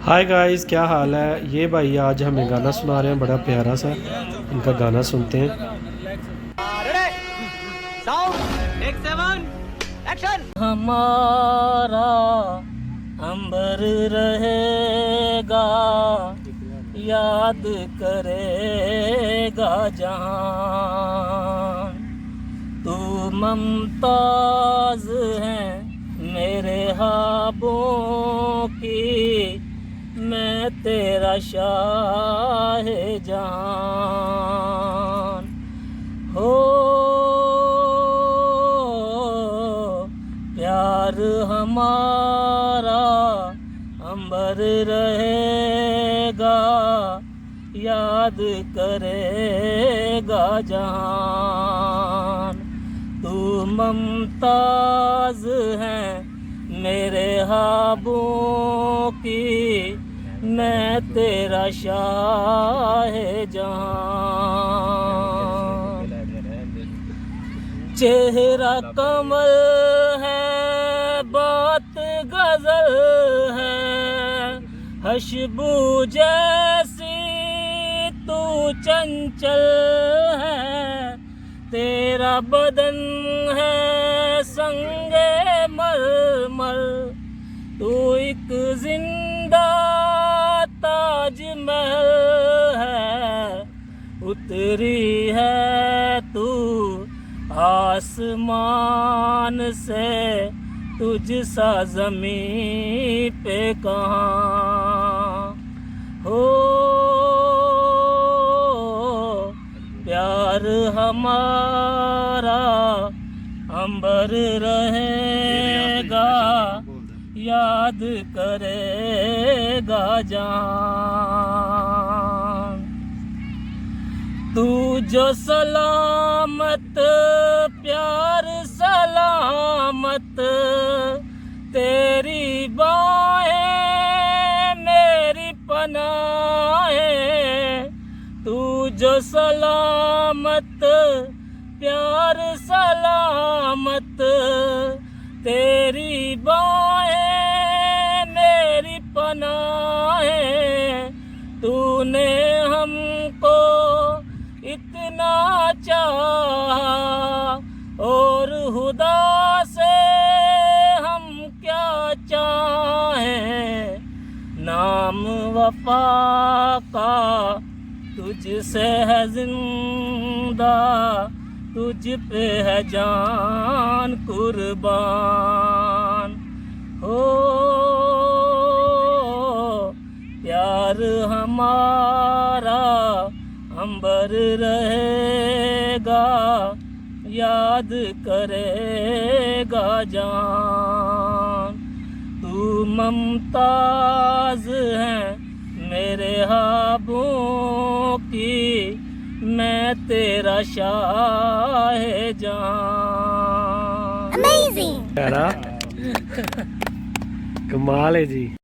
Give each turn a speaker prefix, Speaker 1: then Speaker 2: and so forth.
Speaker 1: Hi guys, क्या हाल है। ये भाई आज हमें गाना सुना रहे हैं, बड़ा प्यारा सा। इनका गाना सुनते हैं।
Speaker 2: हमारा अंबर रहेगा, याद करेगा जहां। तू मुमताज है मेरे ख्वाबों की, मैं तेरा शाह जहां। हो प्यार हमारा अंबर रहेगा, याद करेगा जहान। तू मुमताज है मेरे ख्वाबों की, मैं तेरा शाह जहां। चेहरा कमल है, बात गजल है, खुशबू जैसी तू चंचल है। तेरा बदन है संगे मरमर, तू एक जिंदा ताजमहल है। उतरी है तू आसमान से, तुझ सा ज़मीं पे कहाँ। हो प्यार हमारा अंबर रहेगा, याद करेगा जहां। तू जो सलामत प्यार सलामत, तेरी बाहें मेरी पनाहें। तू जो सलामत प्यार सलामत, तेरी बाहें मेरी पनाहें। तूने हमको इतना चाहा और खुदा से हम क्या चाहें। नाम वफा का तुझसे है जिंदा, तुझ पे है जान कुर्बान। हो प्यार हमारा अंबर रहेगा, याद करेगा जान। तू मुमताज है मेरे ख्वाबों की, मैं तेरा शाह जहां।
Speaker 1: प्यारा कमाल है जी।